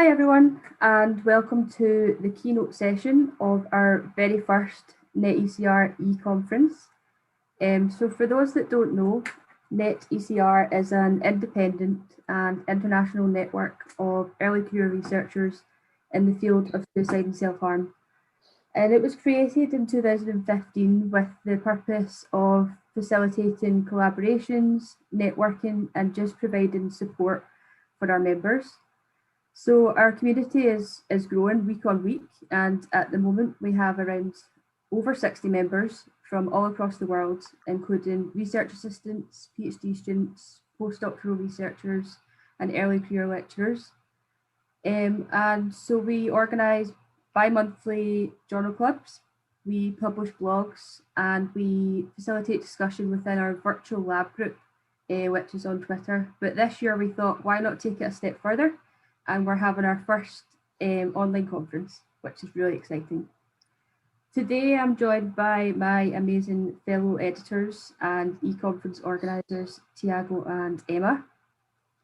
Hi everyone, and welcome to the keynote session of our very first netECR e-conference. So for those that don't know, netECR is an independent and international network of early career researchers in the field of suicide and self-harm. And it was created in 2015 with the purpose of facilitating collaborations, networking, and just providing support for our members. So our community is growing week on week, and at the moment we have around over 60 members from all across the world, including research assistants, PhD students, postdoctoral researchers, and early career lecturers. And so we organise bi-monthly journal clubs, we publish blogs, and we facilitate discussion within our virtual lab group, which is on Twitter. But this year we thought, why not take it a step further? And we're having our first online conference, which is really exciting. Today I'm joined by my amazing fellow editors and e-conference organisers, Tiago and Emma.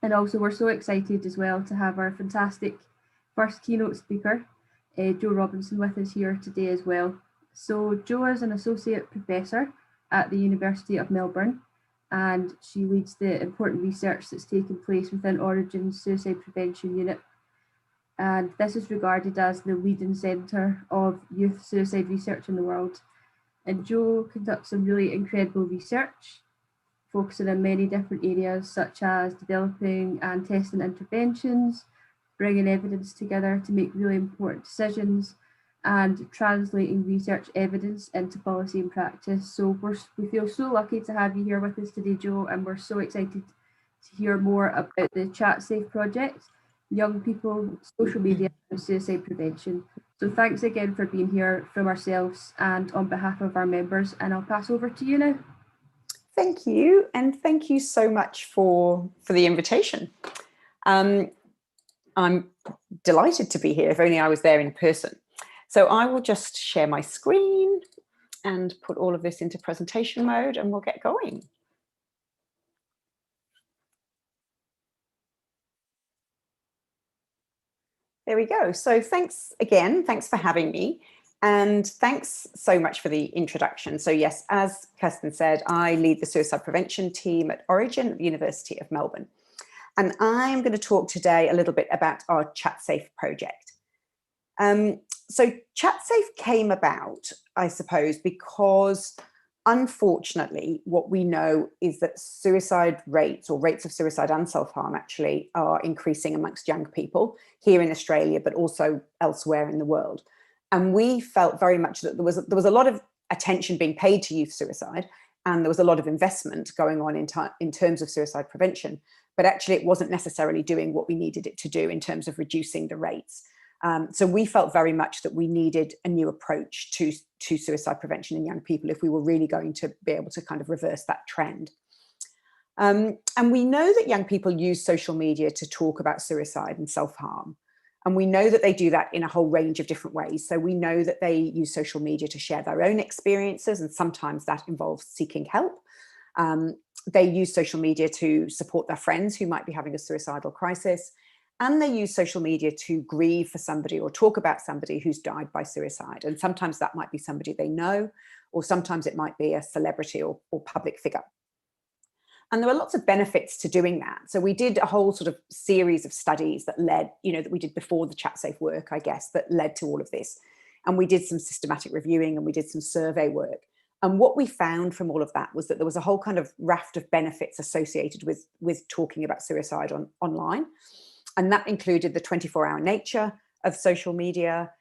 And also we're so excited as well to have our fantastic first keynote speaker, Jo Robinson, with us here today as well. So Jo is an associate professor at the University of Melbourne, and she leads the important research that's taking place within Orygen's suicide prevention unit. And this is regarded as the leading centre of youth suicide research in the world. And Jo conducts some really incredible research, focusing on many different areas such as developing and testing interventions, bringing evidence together to make really important decisions, and translating research evidence into policy and practice. So we feel so lucky to have you here with us today, Jo, and we're so excited to hear more about the chatsafe project, young people, social media, and suicide prevention. So thanks again for being here from ourselves and on behalf of our members, and I'll pass over to you now. Thank you, and thank you so much for the invitation. I'm delighted to be here, if only I was there in person. So I will just share my screen and put all of this into presentation mode, and we'll get going. There we go. So thanks again, thanks for having me. And thanks so much for the introduction. So yes, as Kirsten said, I lead the suicide prevention team at Orygen at the University of Melbourne. And I'm going to talk today a little bit about our chatsafe project. So chatsafe came about, I suppose, because unfortunately, what we know is that suicide rates, or rates of suicide and self-harm actually, are increasing amongst young people here in Australia, but also elsewhere in the world. And we felt very much that there was a lot of attention being paid to youth suicide, and there was a lot of investment going on in terms of suicide prevention, but actually it wasn't necessarily doing what we needed it to do in terms of reducing the rates. So we felt very much that we needed a new approach to suicide prevention in young people if we were really going to be able to kind of reverse that trend. And we know that young people use social media to talk about suicide and self-harm. And we know that they do that in a whole range of different ways. So we know that they use social media to share their own experiences, and sometimes that involves seeking help. They use social media to support their friends who might be having a suicidal crisis. And they use social media to grieve for somebody or talk about somebody who's died by suicide. And sometimes that might be somebody they know, or sometimes it might be a celebrity or public figure. And there are lots of benefits to doing that. So we did a whole sort of series of studies that led, that we did before the chatsafe work, I guess, that led to all of this. And we did some systematic reviewing, and we did some survey work. And what we found from all of that was that there was a whole kind of raft of benefits associated with talking about suicide online. And that included the 24-hour nature of social media.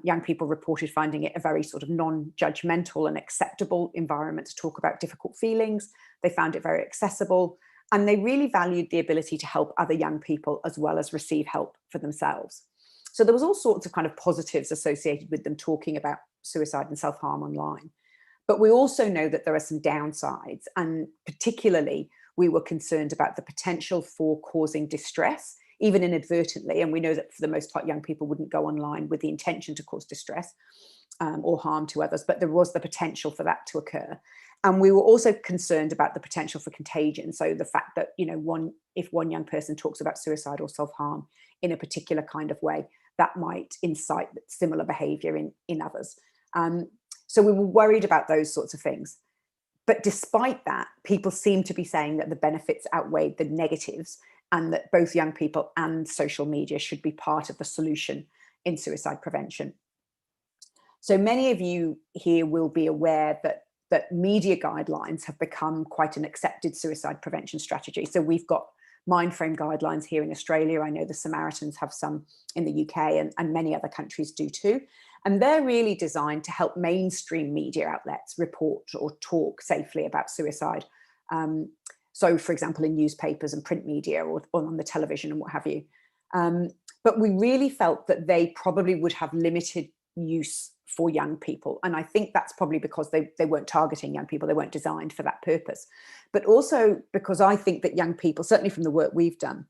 Young people reported finding it a very sort of non-judgmental and acceptable environment to talk about difficult feelings. They found it very accessible, and they really valued the ability to help other young people as well as receive help for themselves. So there was all sorts of kind of positives associated with them talking about suicide and self-harm online. But we also know that there are some downsides, and particularly we were concerned about the potential for causing distress, even inadvertently. And we know that for the most part, young people wouldn't go online with the intention to cause distress or harm to others, but there was the potential for that to occur. And we were also concerned about the potential for contagion. So the fact that, if one young person talks about suicide or self-harm, in a particular kind of way that might incite similar behavior in others. So we were worried about those sorts of things. But despite that, people seem to be saying that the benefits outweighed the negatives, and that both young people and social media should be part of the solution in suicide prevention. So many of you here will be aware that media guidelines have become quite an accepted suicide prevention strategy. So we've got Mindframe guidelines here in Australia. I know the Samaritans have some in the UK, and many other countries do too. And they're really designed to help mainstream media outlets report or talk safely about suicide. So, for example, in newspapers and print media, or on the television and what have you. But we really felt that they probably would have limited use for young people. And I think that's probably because they weren't targeting young people. They weren't designed for that purpose. But also because I think that young people, certainly from the work we've done,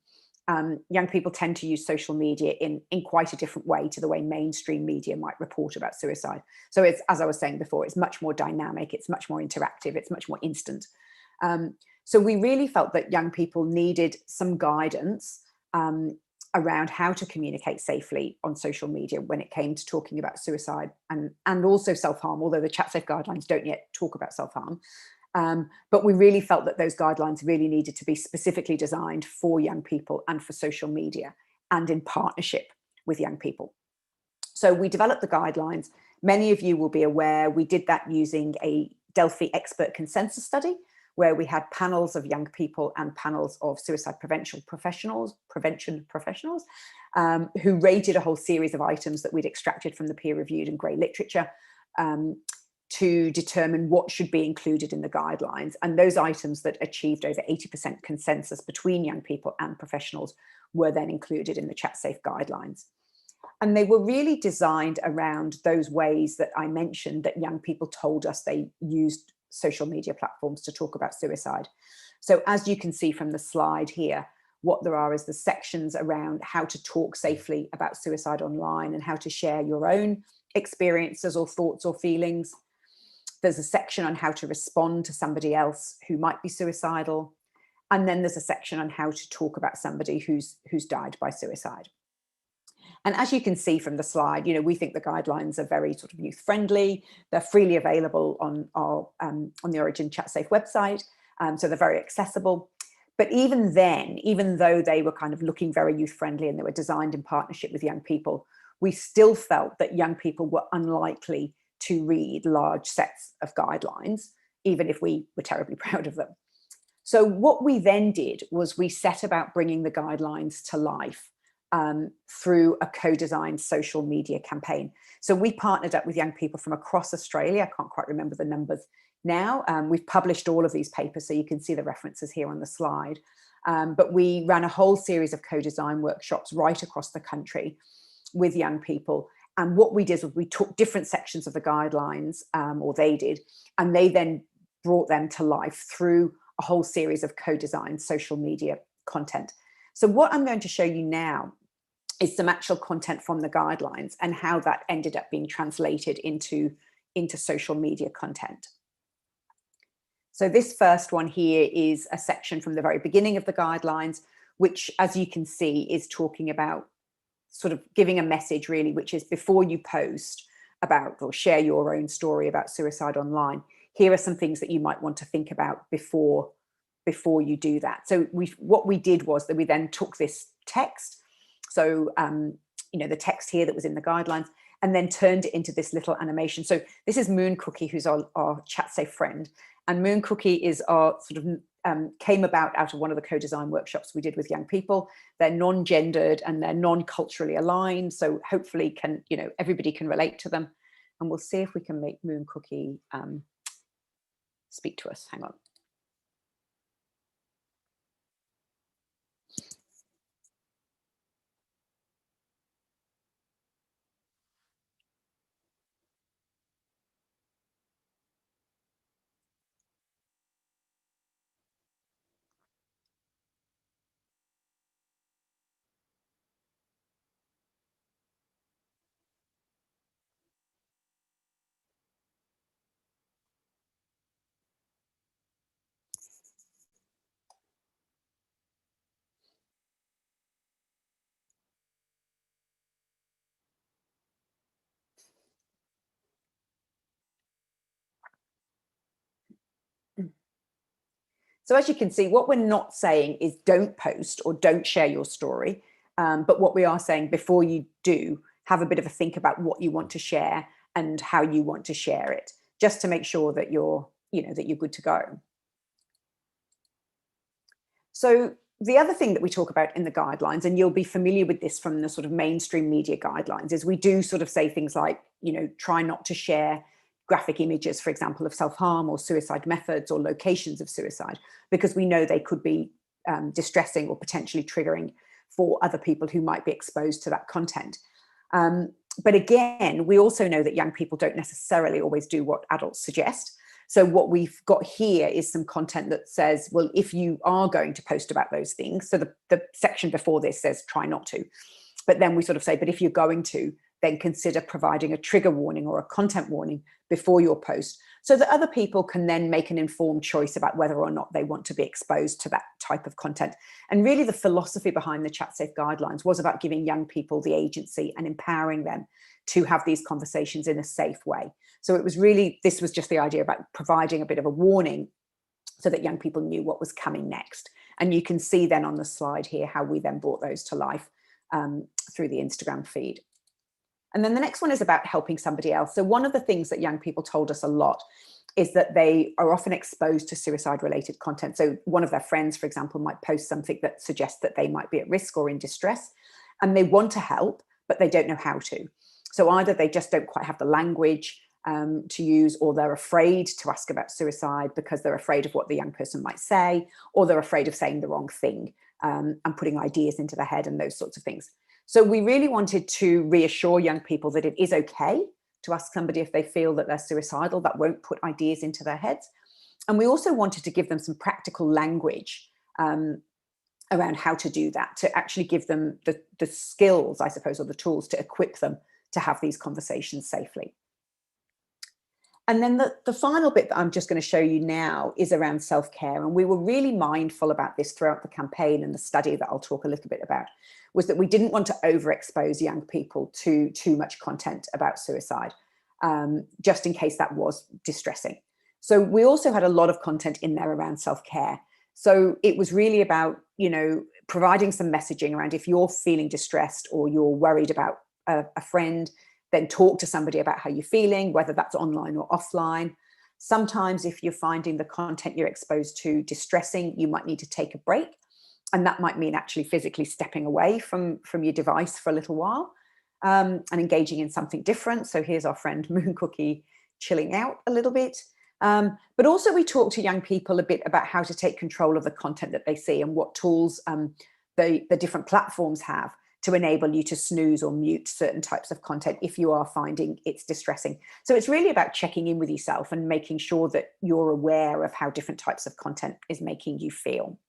young people tend to use social media in quite a different way to the way mainstream media might report about suicide. So it's, as I was saying before, it's much more dynamic, it's much more interactive, it's much more instant. So we really felt that young people needed some guidance around how to communicate safely on social media when it came to talking about suicide and also self-harm, although the chatsafe guidelines don't yet talk about self-harm. But we really felt that those guidelines really needed to be specifically designed for young people and for social media, and in partnership with young people. So we developed the guidelines. Many of you will be aware we did that using a Delphi expert consensus study, where we had panels of young people and panels of suicide prevention professionals, who rated a whole series of items that we'd extracted from the peer-reviewed and grey literature to determine what should be included in the guidelines. And those items that achieved over 80% consensus between young people and professionals were then included in the chatsafe guidelines. And they were really designed around those ways that I mentioned that young people told us they used social media platforms to talk about suicide. So as you can see from the slide here, what there are is the sections around how to talk safely about suicide online and how to share your own experiences or thoughts or feelings. There's a section on how to respond to somebody else who might be suicidal. And then there's a section on how to talk about somebody who's died by suicide. And as you can see from the slide, we think the guidelines are very sort of youth friendly. They're freely available on the Orygen chatsafe website. So they're very accessible. But even then, even though they were kind of looking very youth friendly and they were designed in partnership with young people, we still felt that young people were unlikely to read large sets of guidelines, even if we were terribly proud of them. So what we then did was we set about bringing the guidelines to life through a co-designed social media campaign. So we partnered up with young people from across Australia. I can't quite remember the numbers now. We've published all of these papers, so you can see the references here on the slide. But we ran a whole series of co-design workshops right across the country with young people. And what we did was we took different sections of the guidelines, or they did, and they then brought them to life through a whole series of co-designed social media content. So what I'm going to show you now is some actual content from the guidelines and how that ended up being translated into social media content. So this first one here is a section from the very beginning of the guidelines, which, as you can see, is talking about sort of giving a message really, which is before you post about or share your own story about suicide online, here are some things that you might want to think about before you do that. So what we did was that we then took this text, so the text here that was in the guidelines, and then turned it into this little animation. So this is Moon Cookie, who's our chatsafe friend, and Moon Cookie is our sort of came about out of one of the co-design workshops we did with young people. They're non-gendered and they're non-culturally aligned, so hopefully everybody can relate to them. And we'll see if we can make Moon Cookie speak to us. Hang on. So as you can see, what we're not saying is don't post or don't share your story. But what we are saying, before you do, have a bit of a think about what you want to share and how you want to share it, just to make sure that you're good to go. So the other thing that we talk about in the guidelines, and you'll be familiar with this from the sort of mainstream media guidelines, is we do sort of say things like, try not to share graphic images, for example, of self-harm or suicide methods or locations of suicide, because we know they could be distressing or potentially triggering for other people who might be exposed to that content. But again, we also know that young people don't necessarily always do what adults suggest. So what we've got here is some content that says, well, if you are going to post about those things, so the section before this says try not to, but then we sort of say, but if you're going to, then consider providing a trigger warning or a content warning before your post, so that other people can then make an informed choice about whether or not they want to be exposed to that type of content. And really the philosophy behind the chatsafe guidelines was about giving young people the agency and empowering them to have these conversations in a safe way. So it was really, this was just the idea about providing a bit of a warning so that young people knew what was coming next. And you can see then on the slide here how we then brought those to life through the Instagram feed. And then the next one is about helping somebody else. So one of the things that young people told us a lot is that they are often exposed to suicide-related content. So one of their friends, for example, might post something that suggests that they might be at risk or in distress, and they want to help, but they don't know how to. So either they just don't quite have the language to use, or they're afraid to ask about suicide because they're afraid of what the young person might say, or they're afraid of saying the wrong thing and putting ideas into their head and those sorts of things. So we really wanted to reassure young people that it is okay to ask somebody if they feel that they're suicidal. That won't put ideas into their heads. And we also wanted to give them some practical language around how to do that, to actually give them the skills, I suppose, or the tools to equip them to have these conversations safely. And then the final bit that I'm just going to show you now is around self-care. And we were really mindful about this throughout the campaign, and the study that I'll talk a little bit about was that we didn't want to overexpose young people to too much content about suicide, just in case that was distressing. So we also had a lot of content in there around self-care. So it was really about, providing some messaging around, if you're feeling distressed or you're worried about a friend, then talk to somebody about how you're feeling, whether that's online or offline. Sometimes if you're finding the content you're exposed to distressing, you might need to take a break. And that might mean actually physically stepping away from your device for a little while and engaging in something different. So here's our friend Moon Cookie chilling out a little bit. But also we talk to young people a bit about how to take control of the content that they see and what tools the different platforms have to enable you to snooze or mute certain types of content if you are finding it's distressing. So it's really about checking in with yourself and making sure that you're aware of how different types of content is making you feel,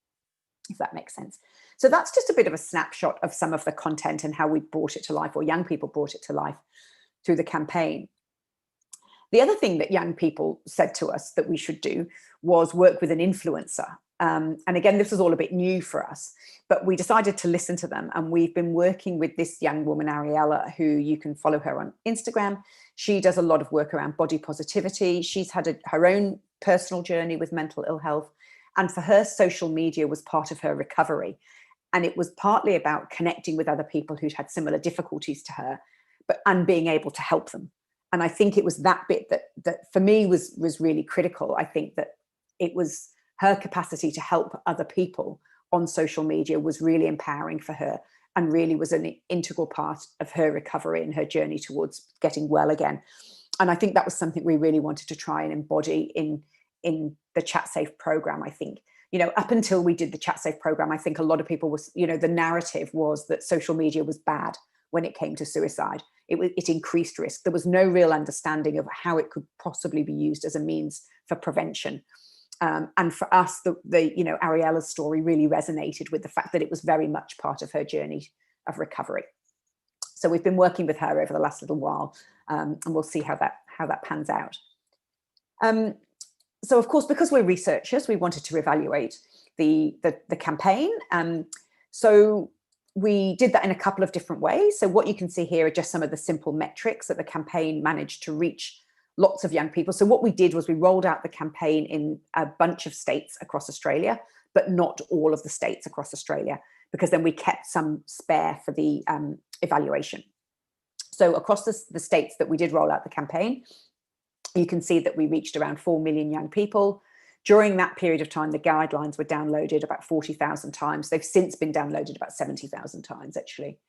if that makes sense. So that's just a bit of a snapshot of some of the content and how we brought it to life, or young people brought it to life through the campaign. The other thing that young people said to us that we should do was work with an influencer. And again, this was all a bit new for us, but we decided to listen to them. And we've been working with this young woman, Ariella, who you can follow her on Instagram. She does a lot of work around body positivity. She's had her own personal journey with mental ill health. And for her, social media was part of her recovery. And it was partly about connecting with other people who'd had similar difficulties to her, and being able to help them. And I think it was that bit that for me was really critical. I think that it was her capacity to help other people on social media was really empowering for her, and really was an integral part of her recovery and her journey towards getting well again. And I think that was something we really wanted to try and embody in the ChatSafe program. I think, up until we did the ChatSafe program, I think a lot of people was, the narrative was that social media was bad when it came to suicide. It increased risk. There was no real understanding of how it could possibly be used as a means for prevention. And for us, Ariella's story really resonated with the fact that it was very much part of her journey of recovery. So we've been working with her over the last little while, and we'll see how that pans out. So of course, because we're researchers, we wanted to evaluate the campaign. So we did that in a couple of different ways. So what you can see here are just some of the simple metrics that the campaign managed to reach lots of young people. So what we did was we rolled out the campaign in a bunch of states across Australia, but not all of the states across Australia, because then we kept some spare for the evaluation. So across the states that we did roll out the campaign, you can see that we reached around 4 million young people. During that period of time, the guidelines were downloaded about 40,000 times. They've since been downloaded about 70,000 times, actually.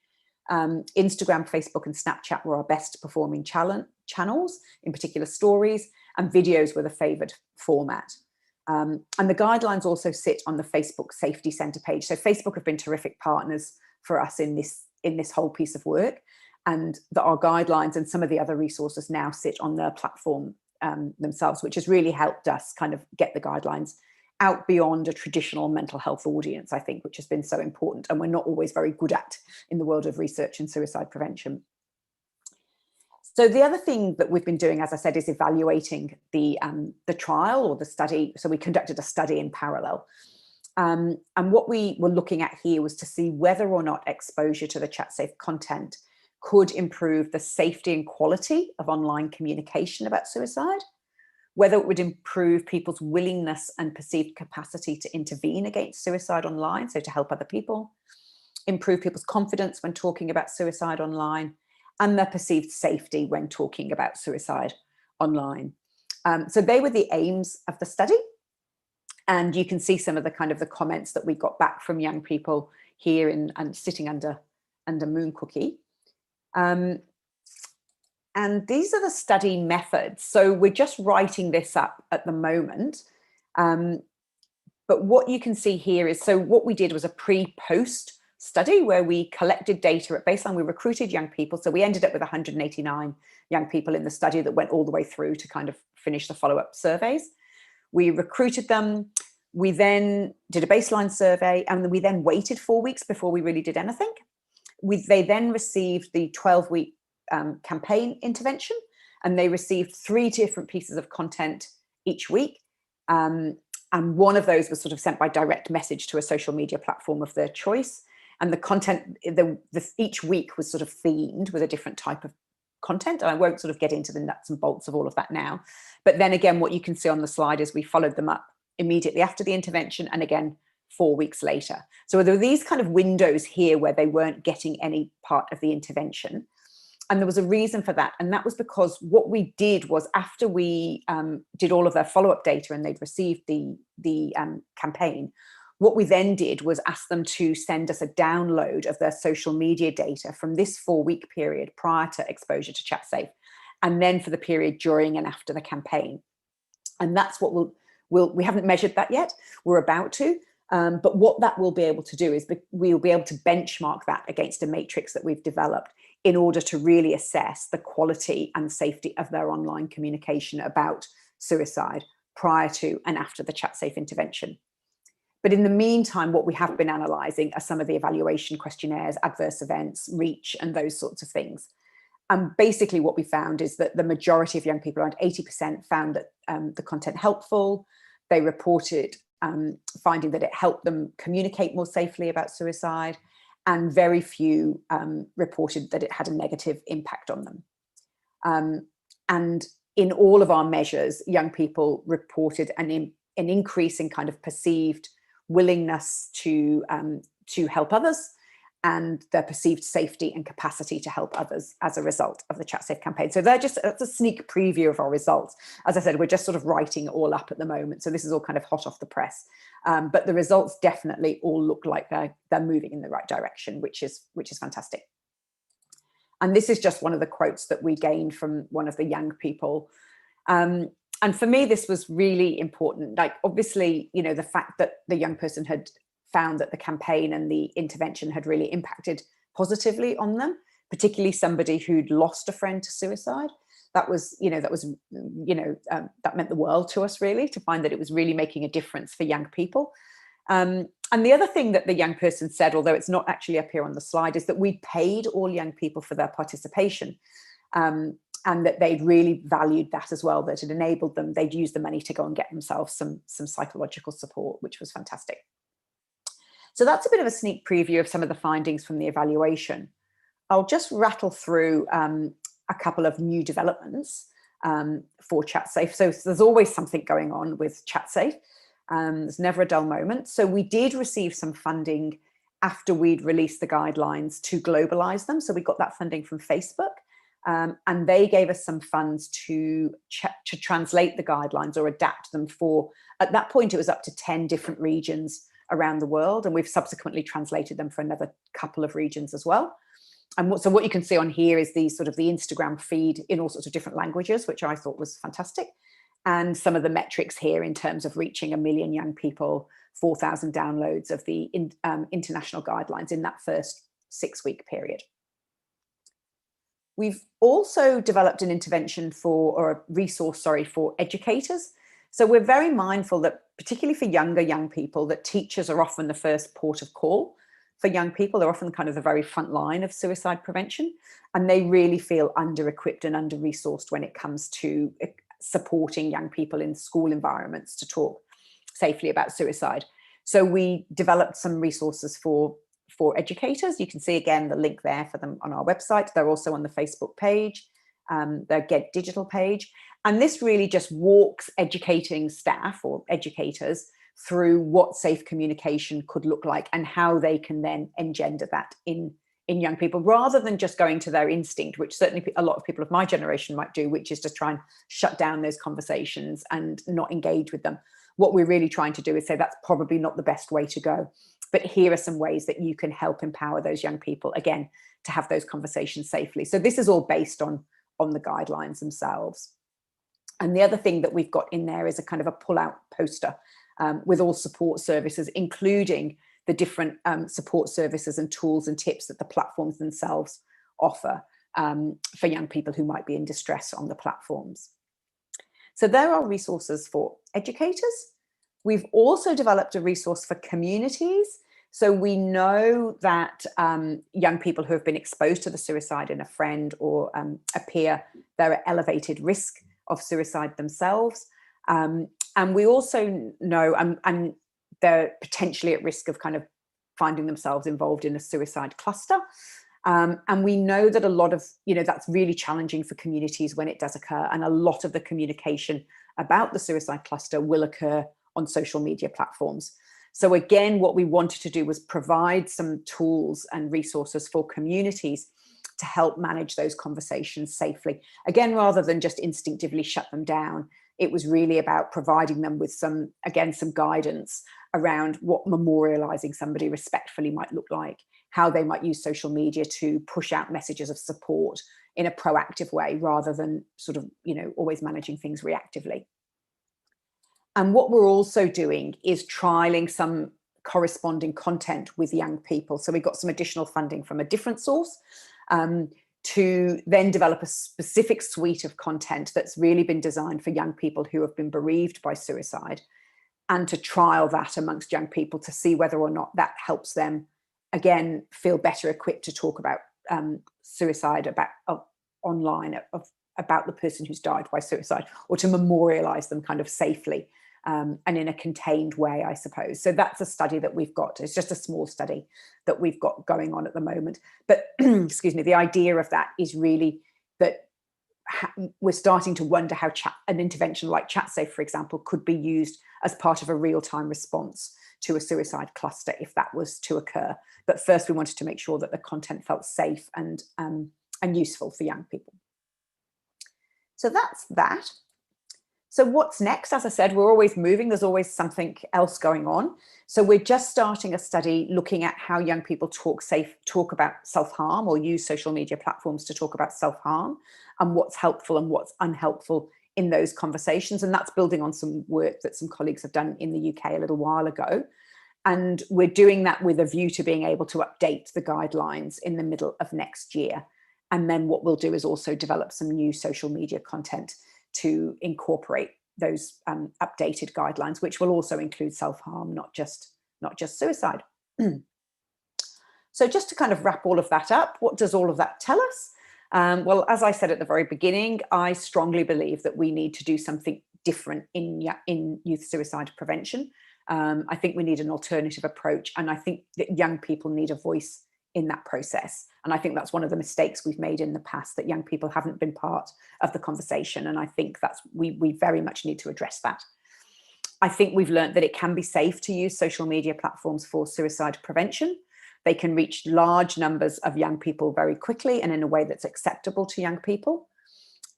Instagram, Facebook, and Snapchat were our best performing channels, in particular stories, and videos were the favoured format. And the guidelines also sit on the Facebook Safety Centre page. So Facebook have been terrific partners for us in this whole piece of work, and that our guidelines and some of the other resources now sit on their platform themselves, which has really helped us kind of get the guidelines out beyond a traditional mental health audience, I think, which has been so important and we're not always very good at in the world of research and suicide prevention. So the other thing that we've been doing, as I said, is evaluating the trial or the study. So we conducted a study in parallel. And what we were looking at here was to see whether or not exposure to the chat-safe content could improve the safety and quality of online communication about suicide, whether it would improve people's willingness and perceived capacity to intervene against suicide online, so to help other people, improve people's confidence when talking about suicide online, and their perceived safety when talking about suicide online. So they were the aims of the study. And you can see some of the kind of the comments that we got back from young people here and sitting under Moon Cookie. And these are the study methods. So we're just writing this up at the moment. But what you can see here is, so what we did was a pre-post study where we collected data at baseline. We recruited young people. So we ended up with 189 young people in the study that went all the way through to kind of finish the follow-up surveys. We recruited them. We then did a baseline survey, and we then waited 4 weeks before we really did anything. They then received the 12-week campaign intervention, and they received 3 different pieces of content each week. And one of those was sort of sent by direct message to a social media platform of their choice. And the content, each week was sort of themed with a different type of content. And I won't sort of get into the nuts and bolts of all of that now. But then again, what you can see on the slide is we followed them up immediately after the intervention and again 4 weeks later. So there were these kind of windows here where they weren't getting any part of the intervention. And there was a reason for that. And that was because what we did was, after we did all of their follow-up data and they'd received the campaign, what we then did was ask them to send us a download of their social media data from this 4-week period prior to exposure to chatsafe, and then for the period during and after the campaign. And that's what we haven't measured that yet. We're about to. But what that will be able to do is we'll be able to benchmark that against a matrix that we've developed in order to really assess the quality and safety of their online communication about suicide prior to and after the chatsafe intervention. But in the meantime, what we have been analysing are some of the evaluation questionnaires, adverse events, reach, and those sorts of things. And basically what we found is that the majority of young people, around 80%, found that the content helpful. They reported finding that it helped them communicate more safely about suicide, and very few reported that it had a negative impact on them. And in all of our measures, young people reported an increase in kind of perceived willingness to help others, and their perceived safety and capacity to help others as a result of the chatsafe campaign. So that's a sneak preview of our results. As I said, we're just sort of writing it all up at the moment. So this is all kind of hot off the press. But the results definitely all look like they're moving in the right direction, which is fantastic. And this is just one of the quotes that we gained from one of the young people. And for me, this was really important. Like, obviously, you know, the fact that the young person had found that the campaign and the intervention had really impacted positively on them, particularly somebody who'd lost a friend to suicide. That meant the world to us, really, to find that it was really making a difference for young people. And the other thing that the young person said, although it's not actually up here on the slide, is that we paid all young people for their participation. And that they'd really valued that as well, that it enabled them, they'd use the money to go and get themselves some psychological support, which was fantastic. So that's a bit of a sneak preview of some of the findings from the evaluation. I'll just rattle through a couple of new developments. for chatsafe. So there's always something going on with chatsafe. There's never a dull moment. So we did receive some funding after we'd released the guidelines to globalize them. So we got that funding from Facebook, and they gave us some funds to translate the guidelines or adapt them for, at that point, it was up to 10 different regions around the world. And we've subsequently translated them for another couple of regions as well. And so what you can see on here is the Instagram feed in all sorts of different languages, which I thought was fantastic. And some of the metrics here in terms of reaching 1 million young people, 4,000 downloads of the international guidelines in that first 6-week period. We've also developed an intervention or a resource, for educators. So we're very mindful that, particularly for young people, that teachers are often the first port of call for young people. They're often kind of the very front line of suicide prevention, and they really feel under-equipped and under-resourced when it comes to supporting young people in school environments to talk safely about suicide. So we developed some resources for educators. You can see again the link there for them on our website. They're also on the Facebook page, their Get Digital page. And this really just walks educating staff or educators through what safe communication could look like and how they can then engender that in young people, rather than just going to their instinct, which certainly a lot of people of my generation might do, which is to try and shut down those conversations and not engage with them. What we're really trying to do is say that's probably not the best way to go. But here are some ways that you can help empower those young people, again, to have those conversations safely. So this is all based on the guidelines themselves. And the other thing that we've got in there is a kind of a pull-out poster with all support services, including the different support services and tools and tips that the platforms themselves offer for young people who might be in distress on the platforms. So there are resources for educators. We've also developed a resource for communities. So we know that young people who have been exposed to the suicide in a friend or a peer, they're at elevated risk of suicide themselves. And we also know, and they're potentially at risk of kind of finding themselves involved in a suicide cluster. And we know that a lot of, that's really challenging for communities when it does occur. And a lot of the communication about the suicide cluster will occur on social media platforms. So again, what we wanted to do was provide some tools and resources for communities to help manage those conversations safely. Again, rather than just instinctively shut them down, it was really about providing them with some guidance around what memorializing somebody respectfully might look like, how they might use social media to push out messages of support in a proactive way, rather than always managing things reactively. And what we're also doing is trialing some corresponding content with young people. So we got some additional funding from a different source to then develop a specific suite of content that's really been designed for young people who have been bereaved by suicide, and to trial that amongst young people to see whether or not that helps them, again, feel better equipped to talk about suicide online, about the person who's died by suicide, or to memorialize them kind of safely and in a contained way, I suppose. So that's a study that we've got. It's just a small study that we've got going on at the moment. But excuse me, the idea of that is really that we're starting to wonder how an intervention like chatsafe, for example, could be used as part of a real-time response to a suicide cluster if that was to occur. But first, we wanted to make sure that the content felt safe and useful for young people. So that's that. So what's next? As I said, we're always moving. There's always something else going on. So we're just starting a study looking at how young people talk about self-harm, or use social media platforms to talk about self-harm, and what's helpful and what's unhelpful in those conversations. And that's building on some work that some colleagues have done in the UK a little while ago. And we're doing that with a view to being able to update the guidelines in the middle of next year. And then what we'll do is also develop some new social media content to incorporate those updated guidelines, which will also include self-harm, not just suicide. So just to kind of wrap all of that up, what does all of that tell us? Well, as I said at the very beginning, I strongly believe that we need to do something different in youth suicide prevention. I think we need an alternative approach, and I think that young people need a voice in that process. And I think that's one of the mistakes we've made in the past, that young people haven't been part of the conversation. And I think that's, we very much need to address that. I think we've learned that it can be safe to use social media platforms for suicide prevention. They can reach large numbers of young people very quickly and in a way that's acceptable to young people.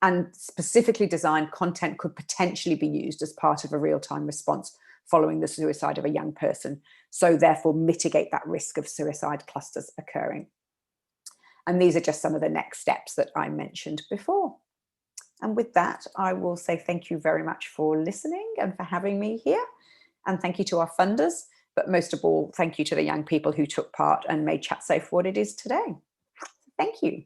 And specifically designed content could potentially be used as part of a real-time response following the suicide of a young person. So therefore mitigate that risk of suicide clusters occurring. And these are just some of the next steps that I mentioned before. And with that, I will say thank you very much for listening and for having me here. And thank you to our funders, but most of all, thank you to the young people who took part and made chatsafe what it is today. Thank you.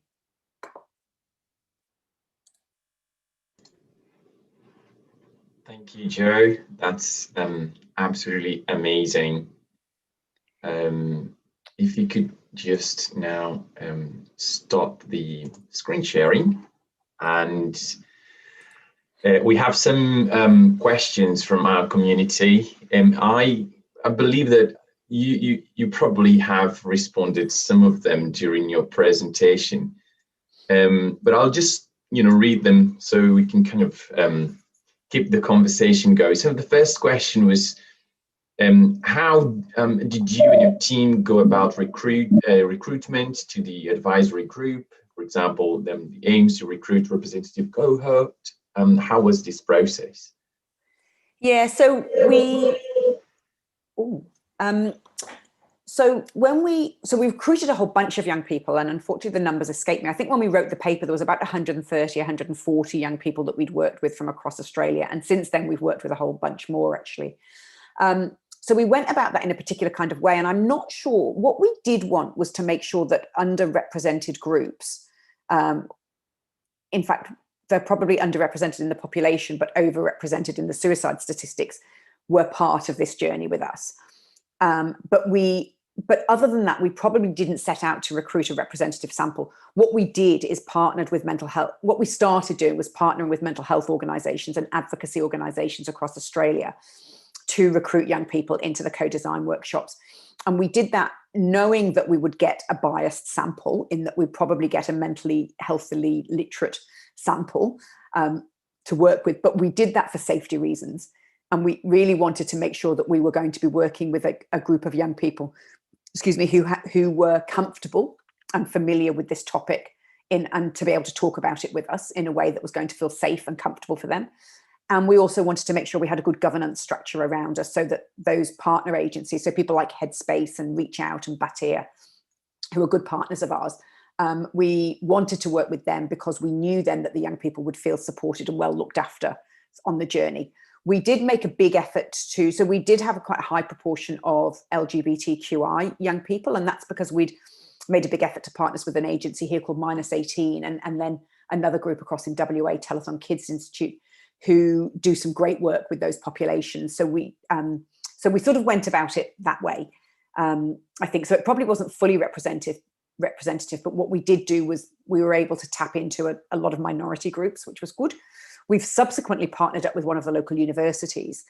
Thank you, Jo. That's absolutely amazing. If you could just now stop the screen sharing, and we have some questions from our community. I believe that you probably have responded some of them during your presentation, but I'll just read them so we can kind of keep the conversation going. So the first question was, how did you and your team go about recruitment to the advisory group? For example, the aims to recruit representative cohort. How was this process? Yeah, so we recruited a whole bunch of young people, and unfortunately the numbers escape me. I think when we wrote the paper, there was about 130, 140 young people that we'd worked with from across Australia. And since then, we've worked with a whole bunch more, actually. So we went about that in a particular kind of way. And I'm not sure, what we did want was to make sure that underrepresented groups, in fact, they're probably underrepresented in the population, but overrepresented in the suicide statistics, were part of this journey with us. But other than that, we probably didn't set out to recruit a representative sample. What we did is partnered with mental health. What we started doing was partnering with mental health organisations and advocacy organisations across Australia to recruit young people into the co-design workshops. And we did that knowing that we would get a biased sample, in that we'd probably get a mentally healthily literate sample to work with. But we did that for safety reasons. And we really wanted to make sure that we were going to be working with a group of young people, who were comfortable and familiar with this topic, and to be able to talk about it with us in a way that was going to feel safe and comfortable for them. And we also wanted to make sure we had a good governance structure around us, so that those partner agencies, so people like Headspace and Reach Out and Batir, who are good partners of ours, we wanted to work with them because we knew then that the young people would feel supported and well looked after on the journey. We did make a big effort so we did have quite a high proportion of LGBTQI young people, and that's because we'd made a big effort to partner with an agency here called -18, and then another group across in WA, Telethon Kids Institute, who do some great work with those populations. So we sort of went about it that way. I think so. It probably wasn't fully representative, but what we did do was we were able to tap into a lot of minority groups, which was good. We've subsequently partnered up with one of the local universities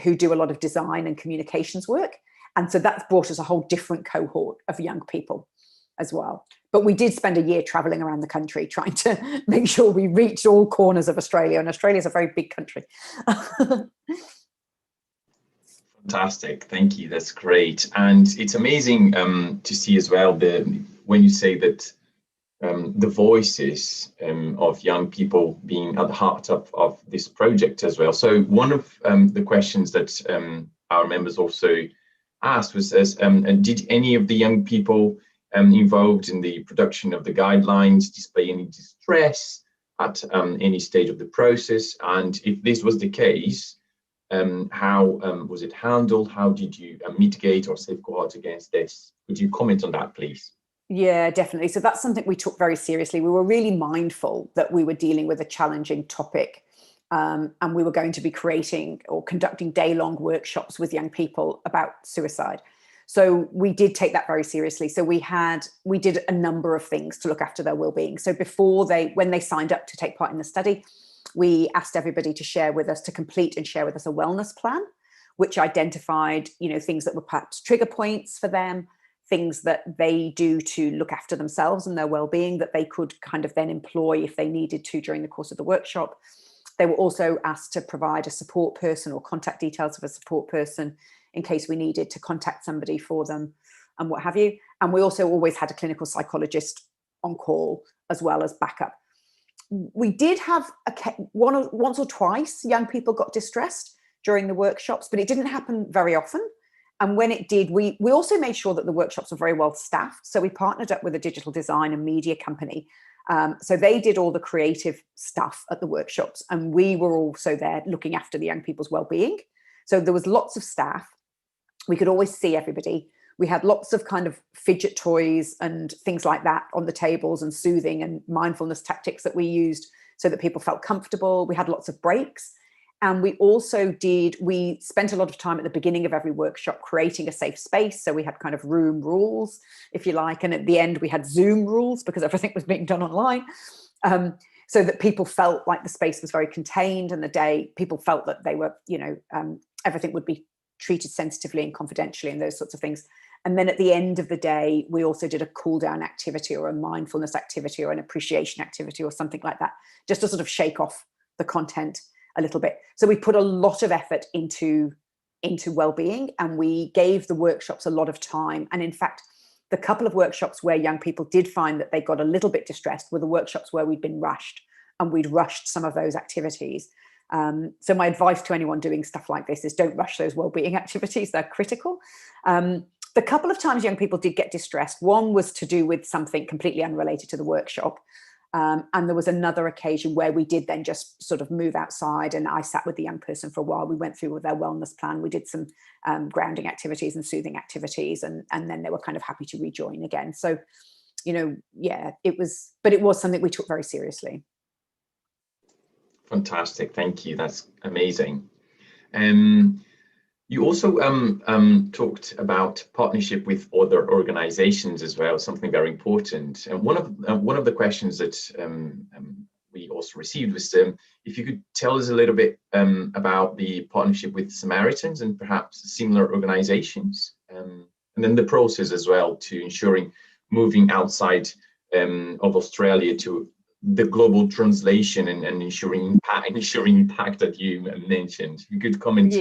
who do a lot of design and communications work. And so that's brought us a whole different cohort of young people as well. But we did spend a year traveling around the country trying to make sure we reached all corners of Australia. And Australia is a very big country. Fantastic. Thank you. That's great. And it's amazing to see as well, when you say that the voices of young people being at the heart of this project as well. So one of the questions that our members also asked was, did any of the young people involved in the production of the guidelines display any distress at any stage of the process? And if this was the case, how was it handled? How did you mitigate or safeguard against this? Would you comment on that, please? Yeah, definitely. So that's something we took very seriously. We were really mindful that we were dealing with a challenging topic, and we were going to be creating or conducting day-long workshops with young people about suicide. So we did take that very seriously. So we did a number of things to look after their well-being. So when they signed up to take part in the study, we asked everybody to complete and share with us a wellness plan, which identified, things that were perhaps trigger points for them, things that they do to look after themselves and their well-being that they could kind of then employ if they needed to during the course of the workshop. They were also asked to provide a support person or contact details of a support person in case we needed to contact somebody for them and what have you. And we also always had a clinical psychologist on call as well as backup. We did have once or twice young people got distressed during the workshops, but it didn't happen very often. And when it did, we also made sure that the workshops were very well staffed. So we partnered up with a digital design and media company. So they did all the creative stuff at the workshops, and we were also there looking after the young people's well-being. So there was lots of staff. We could always see everybody. We had lots of kind of fidget toys and things like that on the tables, and soothing and mindfulness tactics that we used so that people felt comfortable. We had lots of breaks. And we spent a lot of time at the beginning of every workshop creating a safe space. So we had kind of room rules, if you like. And at the end, we had Zoom rules because everything was being done online. So that people felt like the space was very contained, and people felt that they were, everything would be treated sensitively and confidentially and those sorts of things. And then at the end of the day, we also did a cool down activity or a mindfulness activity or an appreciation activity or something like that, just to sort of shake off the content a little bit. So we put a lot of effort into well-being, and we gave the workshops a lot of time. And in fact, the couple of workshops where young people did find that they got a little bit distressed were the workshops where we'd been rushed, and we'd rushed some of those activities. So my advice to anyone doing stuff like this is don't rush those well-being activities. They're critical. The couple of times young people did get distressed, one was to do with something completely unrelated to the workshop. And there was another occasion where we did then just sort of move outside, and I sat with the young person for a while. We went through with their wellness plan. We did some grounding activities and soothing activities, and then they were kind of happy to rejoin again. So, it was something we took very seriously. Fantastic, thank you. That's amazing. You also talked about partnership with other organizations as well, something very important. And one of the questions that we also received was if you could tell us a little bit about the partnership with Samaritans and perhaps similar organizations, and then the process as well to ensuring moving outside of Australia to the global translation and ensuring impact that you mentioned. You could comment.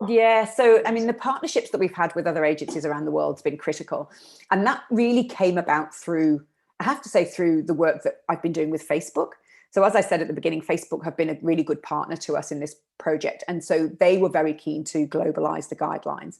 Yeah, so I mean, the partnerships that we've had with other agencies around the world has been critical. And that really came about through the work that I've been doing with Facebook. So as I said at the beginning, Facebook have been a really good partner to us in this project. And so they were very keen to globalize the guidelines.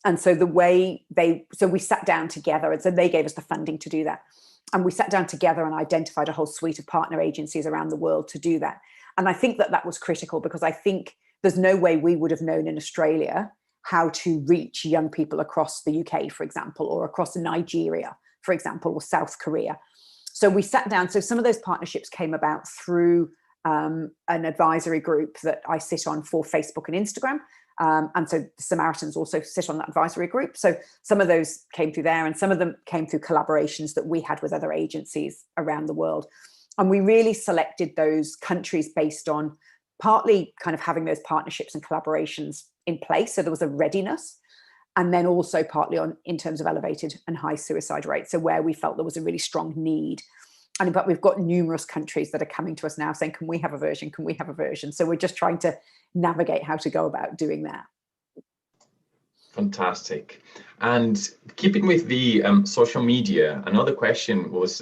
And so we sat down together, and so they gave us the funding to do that. And we sat down together and identified a whole suite of partner agencies around the world to do that. And I think that was critical, because I think there's no way we would have known in Australia how to reach young people across the UK, for example, or across Nigeria, for example, or South Korea. So we sat down. So some of those partnerships came about through an advisory group that I sit on for Facebook and Instagram. And so the Samaritans also sit on that advisory group. So some of those came through there, and some of them came through collaborations that we had with other agencies around the world. And we really selected those countries based on partly kind of having those partnerships and collaborations in place. So there was a readiness, and then also partly in terms of elevated and high suicide rates. So where we felt there was a really strong need. And in fact, we've got numerous countries that are coming to us now saying, can we have a version? Can we have a version? So we're just trying to navigate how to go about doing that. Fantastic. And keeping with the social media, another question was,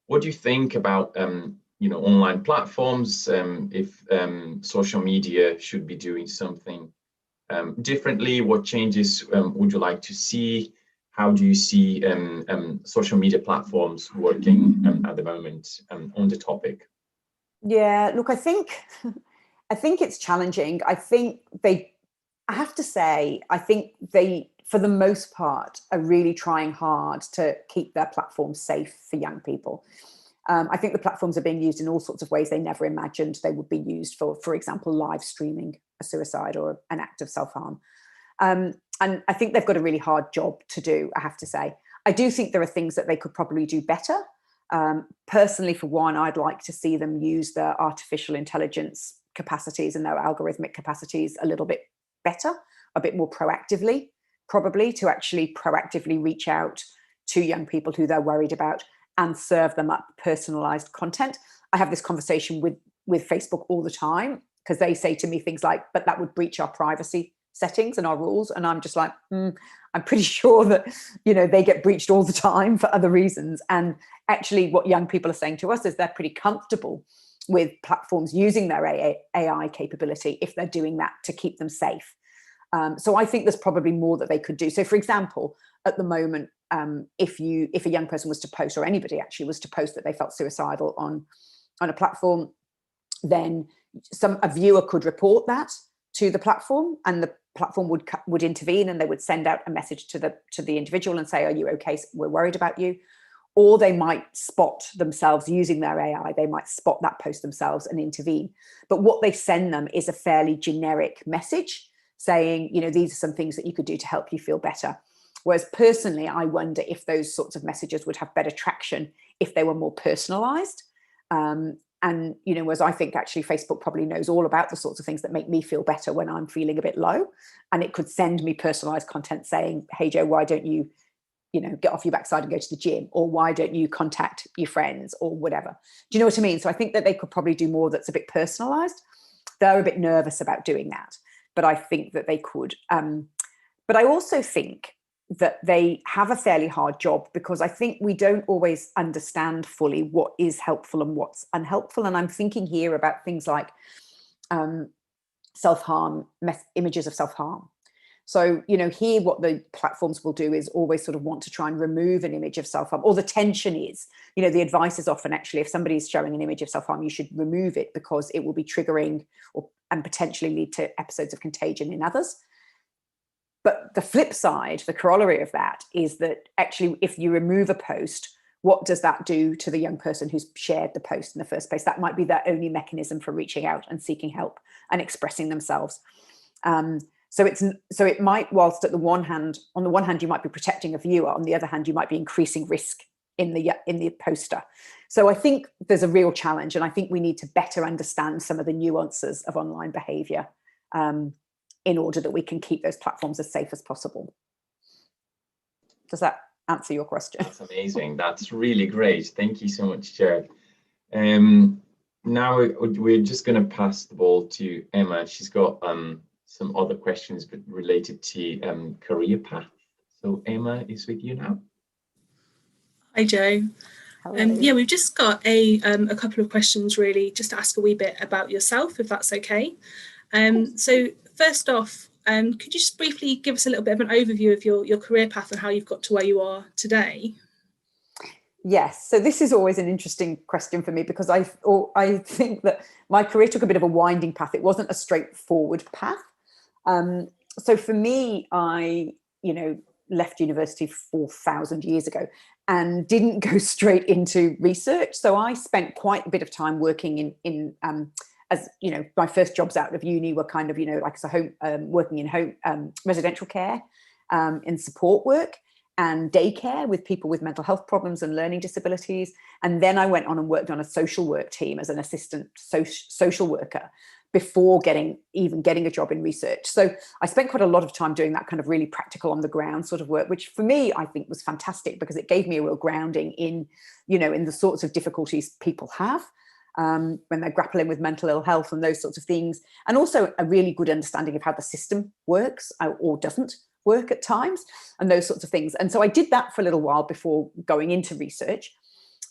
what do you think about online platforms, if social media should be doing something differently? What changes would you like to see? How do you see social media platforms working at the moment on the topic? Yeah, look, I think it's challenging. I have to say, I think they, for the most part, are really trying hard to keep their platforms safe for young people. I think the platforms are being used in all sorts of ways they never imagined they would be used for example, live streaming a suicide or an act of self-harm. And I think they've got a really hard job to do, I have to say. I do think there are things that they could probably do better. Personally, for one, I'd like to see them use their artificial intelligence capacities and their algorithmic capacities a little bit better, a bit more proactively probably, to actually proactively reach out to young people who they're worried about and serve them up personalized content. I have this conversation with Facebook all the time, because they say to me things like, but that would breach our privacy settings and our rules. And I'm just like, I'm pretty sure that, they get breached all the time for other reasons. And actually what young people are saying to us is they're pretty comfortable with platforms using their AI capability if they're doing that to keep them safe. So I think there's probably more that they could do. So for example, at the moment, if a young person was to post, or anybody actually was to post that they felt suicidal on a platform, then a viewer could report that to the platform, and the platform would intervene, and they would send out a message to the individual and say, are you okay? We're worried about you. Or they might spot themselves using their AI. They might spot that post themselves and intervene. But what they send them is a fairly generic message saying, these are some things that you could do to help you feel better. Whereas personally, I wonder if those sorts of messages would have better traction if they were more personalized. And, whereas I think actually Facebook probably knows all about the sorts of things that make me feel better when I'm feeling a bit low. And it could send me personalized content saying, hey, Joe, why don't you, get off your backside and go to the gym? Or why don't you contact your friends, or whatever? Do you know what I mean? So I think that they could probably do more that's a bit personalized. They're a bit nervous about doing that, but I think that they could. But I also think that they have a fairly hard job, because I think we don't always understand fully what is helpful and what's unhelpful. And I'm thinking here about things like self-harm, images of self-harm. So, here what the platforms will do is always sort of want to try and remove an image of self-harm, or the tension is, the advice is often actually, if somebody's showing an image of self-harm, you should remove it because it will be triggering and potentially lead to episodes of contagion in others. But the flip side, the corollary of that, is that actually, if you remove a post, what does that do to the young person who's shared the post in the first place? That might be their only mechanism for reaching out and seeking help and expressing themselves. So it might, whilst on the one hand, you might be protecting a viewer, on the other hand, you might be increasing risk in the poster. So I think there's a real challenge, and I think we need to better understand some of the nuances of online behaviour in order that we can keep those platforms as safe as possible. Does that answer your question? That's amazing. That's really great. Thank you so much, Jared. Now we're just going to pass the ball to Emma. She's got some other questions related to career path. So Emma is with you now. Hi, Joe. Yeah, we've just got a couple of questions, really, just to ask a wee bit about yourself, if that's okay. So first off, could you just briefly give us a little bit of an overview of your career path and how you've got to where you are today? Yes, so this is always an interesting question for me, because I think that my career took a bit of a winding path. It wasn't a straightforward path. So for me, I left university 4,000 years ago and didn't go straight into research. So I spent quite a bit of time working in as my first jobs out of uni were kind of like as a home working in home residential care, in support work and daycare with people with mental health problems and learning disabilities. And then I went on and worked on a social work team as an assistant social worker before getting a job in research. So I spent quite a lot of time doing that kind of really practical on the ground sort of work, which for me, I think was fantastic, because it gave me a real grounding in the sorts of difficulties people have when they're grappling with mental ill health and those sorts of things. And also a really good understanding of how the system works or doesn't work at times and those sorts of things. And so I did that for a little while before going into research.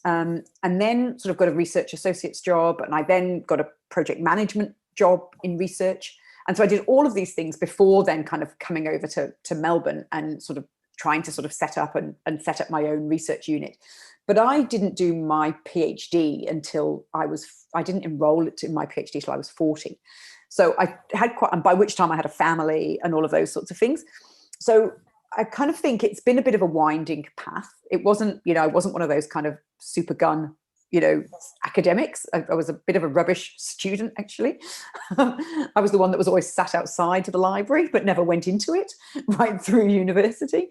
And then sort of got a research associate's job, and I then got a project management job in research. And so I did all of these things before then kind of coming over to Melbourne and sort of trying to sort of set up my own research unit. But I didn't do my PhD until I didn't enroll in my PhD till I was 40. So I had and by which time I had a family and all of those sorts of things. So I kind of think it's been a bit of a winding path. It wasn't, I wasn't one of those kind of super gun, academics. I was a bit of a rubbish student, actually. I was the one that was always sat outside the library, but never went into it right through university.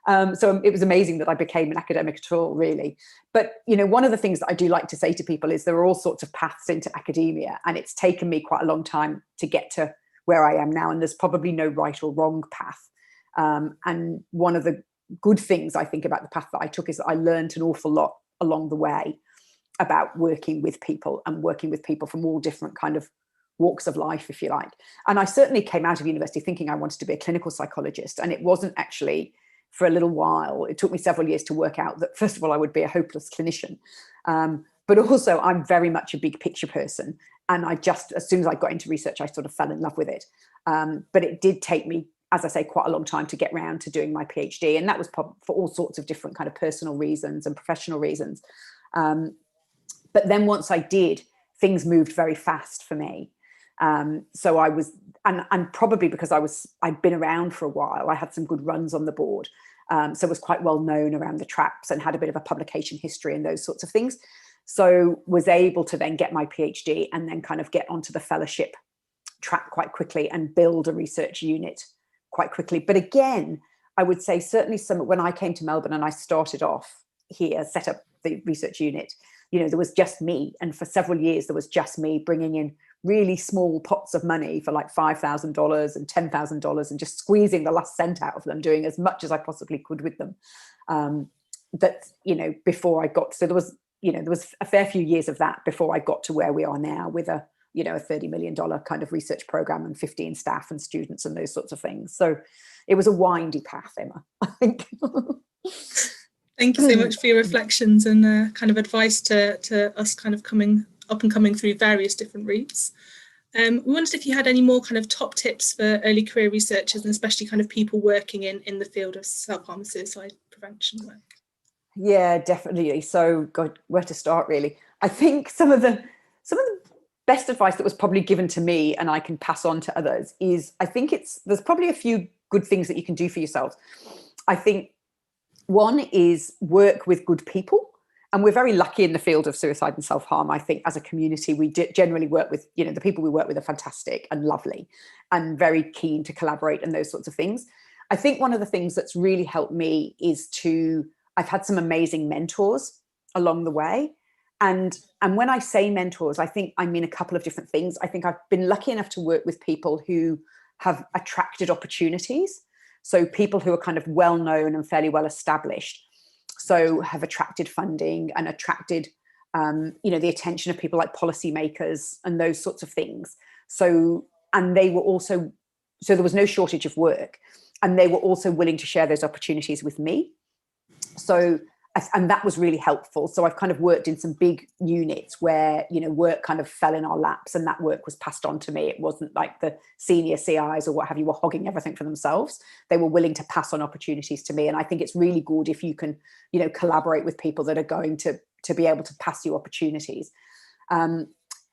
So it was amazing that I became an academic at all, really. But, one of the things that I do like to say to people is there are all sorts of paths into academia, and it's taken me quite a long time to get to where I am now. And there's probably no right or wrong path. And one of the good things I think about the path that I took is that I learned an awful lot along the way about working with people and working with people from all different kind of walks of life, if you like. And I certainly came out of university thinking I wanted to be a clinical psychologist. And it wasn't actually for a little while. It took me several years to work out that, first of all, I would be a hopeless clinician. But also, I'm very much a big picture person. And I just, as soon as I got into research, I sort of fell in love with it. But it did take me, as I say, quite a long time to get round to doing my PhD. And that was for all sorts of different kind of personal reasons and professional reasons. But then once I did, things moved very fast for me. So I was, and probably because I'd been around for a while, I had some good runs on the board. So was quite well known around the traps and had a bit of a publication history and those sorts of things. So was able to then get my PhD and then kind of get onto the fellowship track quite quickly and build a research unit quite quickly. But again, I would say certainly when I came to Melbourne and I started off here, set up the research unit, there was just me. And for several years, there was just me bringing in really small pots of money for like $5,000 and $10,000 and just squeezing the last cent out of them, doing as much as I possibly could with them. Before I got, so there was a fair few years of that before I got to where we are now with a $30 million kind of research program and 15 staff and students and those sorts of things. So it was a windy path, Emma, I think. Thank you so much for your reflections and kind of advice to us kind of coming up and coming through various different routes. We wondered if you had any more kind of top tips for early career researchers and especially kind of people working in the field of self-harm and suicide prevention work. Yeah, definitely. So, God, where to start really? I think some of the best advice that was probably given to me and I can pass on to others is I think there's probably a few good things that you can do for yourselves. I think one is work with good people. And we're very lucky in the field of suicide and self-harm. I think as a community, we generally work with, the people we work with are fantastic and lovely and very keen to collaborate and those sorts of things. I think one of the things that's really helped me is I've had some amazing mentors along the way. And when I say mentors, I think I mean a couple of different things. I think I've been lucky enough to work with people who have attracted opportunities. So people who are kind of well-known and fairly well-established. So have attracted funding and attracted, the attention of people like policymakers and those sorts of things. And they were also, so there was no shortage of work and they were also willing to share those opportunities with me. So, and that was really helpful. So I've kind of worked in some big units where, work kind of fell in our laps and that work was passed on to me. It wasn't like the senior CIs or what have you were hogging everything for themselves. They were willing to pass on opportunities to me. And I think it's really good if you can, collaborate with people that are going to be able to pass you opportunities.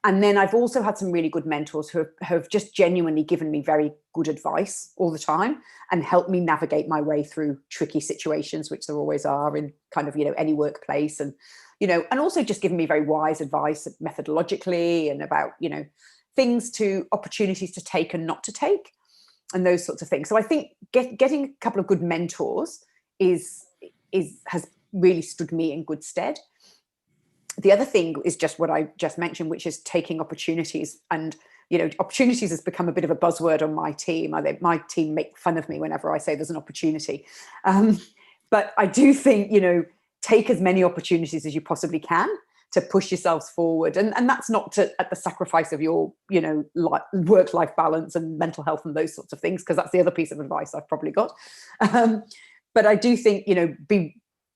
And then I've also had some really good mentors who have just genuinely given me very good advice all the time and helped me navigate my way through tricky situations, which there always are in kind of, any workplace and, and also just given me very wise advice methodologically and about, opportunities to take and not to take and those sorts of things. So I think getting a couple of good mentors has really stood me in good stead. The other thing is just what I just mentioned, which is taking opportunities. And, opportunities has become a bit of a buzzword on my team. My team make fun of me whenever I say there's an opportunity. But I do think, take as many opportunities as you possibly can to push yourselves forward. And that's not at the sacrifice of your, work-life balance and mental health and those sorts of things, because that's the other piece of advice I've probably got. But I do think,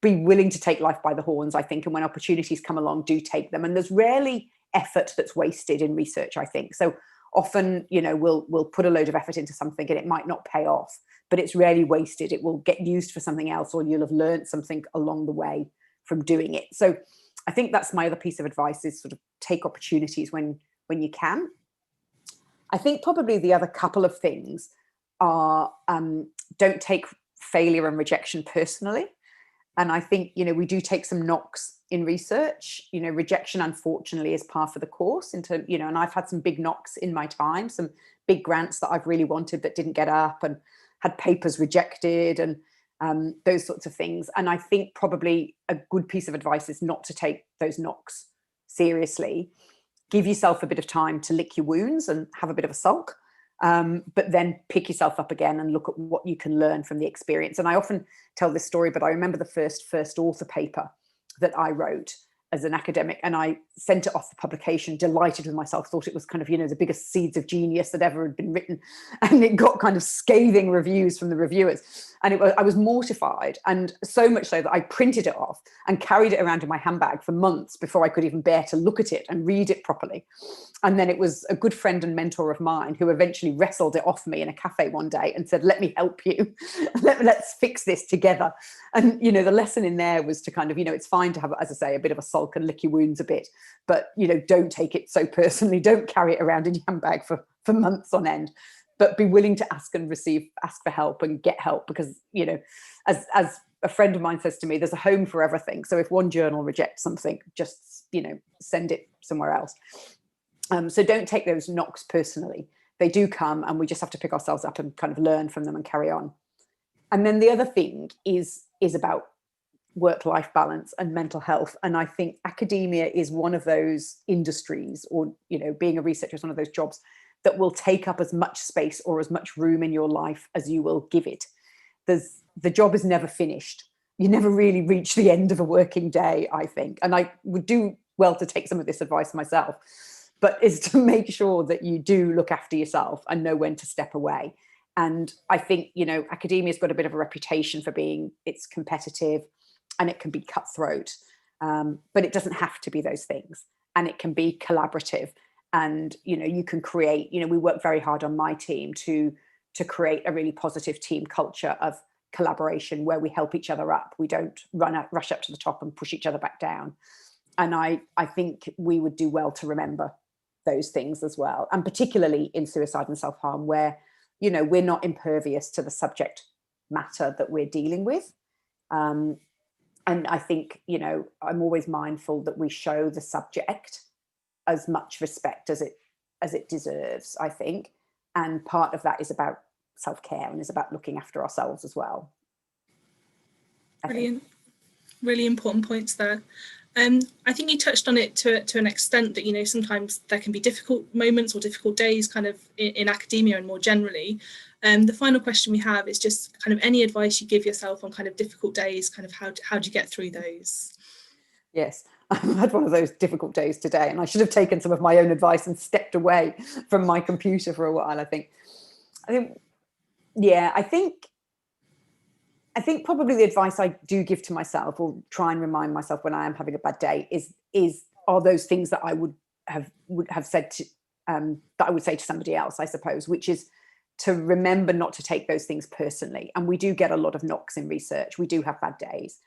be willing to take life by the horns, I think, and when opportunities come along, do take them. And there's rarely effort that's wasted in research, I think. So often, we'll put a load of effort into something and it might not pay off, but it's rarely wasted. It will get used for something else, or you'll have learned something along the way from doing it. So I think that's my other piece of advice, is sort of take opportunities when you can. I think probably the other couple of things are don't take failure and rejection personally. And I think, we do take some knocks in research. Rejection, unfortunately, is par for the course into, and I've had some big knocks in my time, some big grants that I've really wanted that didn't get up, and had papers rejected and those sorts of things. And I think probably a good piece of advice is not to take those knocks seriously. Give yourself a bit of time to lick your wounds and have a bit of a sulk. but then pick yourself up again and look at what you can learn from the experience. And I often tell this story, but I remember the first author paper that I wrote as an academic, and I sent it off for publication, delighted with myself, thought it was kind of, the biggest seeds of genius that ever had been written. And it got kind of scathing reviews from the reviewers. And I was mortified, and so much so that I printed it off and carried it around in my handbag for months before I could even bear to look at it and read it properly. And then it was a good friend and mentor of mine who eventually wrestled it off me in a cafe one day and said, let me help you. Let's fix this together. And, the lesson in there was to kind of, it's fine to have, as I say, a bit of a sulk and lick your wounds a bit, but, don't take it so personally. Don't carry it around in your handbag for months on end, but be willing to ask for help and get help, because, as a friend of mine says to me, there's a home for everything. So if one journal rejects something, just, send it somewhere else. So don't take those knocks personally. They do come, and we just have to pick ourselves up and kind of learn from them and carry on. And then the other thing is about work-life balance and mental health. And I think academia is one of those industries, or, being a researcher is one of those jobs that will take up as much space or as much room in your life as you will give it. The job is never finished. You never really reach the end of a working day, I think. And I would do well to take some of this advice myself, but is to make sure that you do look after yourself and know when to step away. And I think, academia's got a bit of a reputation for it's competitive and it can be cutthroat, but it doesn't have to be those things. And it can be collaborative. And, you can create, we work very hard on my team to create a really positive team culture of collaboration where we help each other up. We don't rush up to the top and push each other back down. And I think we would do well to remember those things as well. And particularly in suicide and self-harm, where, we're not impervious to the subject matter that we're dealing with. And I think, I'm always mindful that we show the subject as much respect as it deserves, I think. And part of that is about self-care and is about looking after ourselves as well. Brilliant. Really important points there. I think you touched on it to an extent that, sometimes there can be difficult moments or difficult days kind of in academia and more generally. The final question we have is just kind of any advice you give yourself on kind of difficult days, kind of how do you get through those? Yes, I've had one of those difficult days today, and I should have taken some of my own advice and stepped away from my computer for a while, I think probably the advice I do give to myself, or try and remind myself when I am having a bad day, are those things that I would have said to, that I would say to somebody else, I suppose, which is to remember not to take those things personally. And we do get a lot of knocks in research. We do have bad days.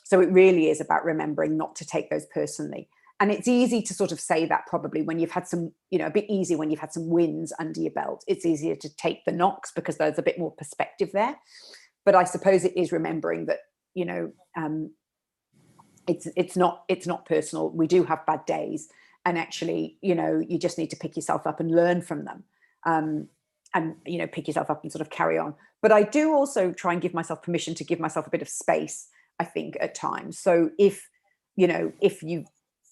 So it really is about remembering not to take those personally. And it's easy to sort of say that probably when you've had some, a bit easier when you've had some wins under your belt. It's easier to take the knocks because there's a bit more perspective there. But I suppose it is remembering that, it's not personal. We do have bad days, and actually, you just need to pick yourself up and learn from them, and pick yourself up and sort of carry on. But I do also try and give myself permission to give myself a bit of space, I think, at times. So if you've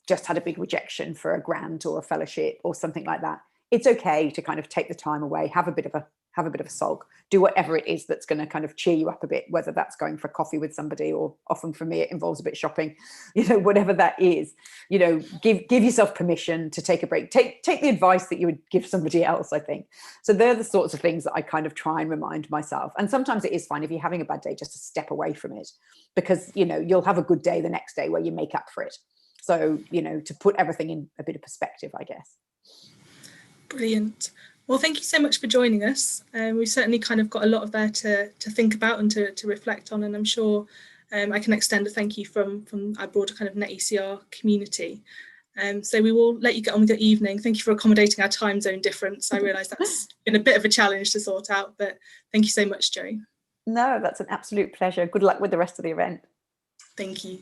just had a big rejection for a grant or a fellowship or something like that, it's okay to kind of take the time away, have a bit of a sulk, do whatever it is that's going to kind of cheer you up a bit, whether that's going for coffee with somebody, or often for me it involves a bit shopping, whatever that is, give yourself permission to take a break, take the advice that you would give somebody else, I think. So they're the sorts of things that I kind of try and remind myself. And sometimes it is fine if you're having a bad day just to step away from it, because you'll have a good day the next day where you make up for it. So to put everything in a bit of perspective, I guess. Brilliant. Well, thank you so much for joining us. We've certainly kind of got a lot of there to think about and to reflect on, and I'm sure I can extend a thank you from our broader kind of netECR community. So we will let you get on with your evening. Thank you for accommodating our time zone difference. I realise that's been a bit of a challenge to sort out, but thank you so much, Jo. No, that's an absolute pleasure. Good luck with the rest of the event. Thank you.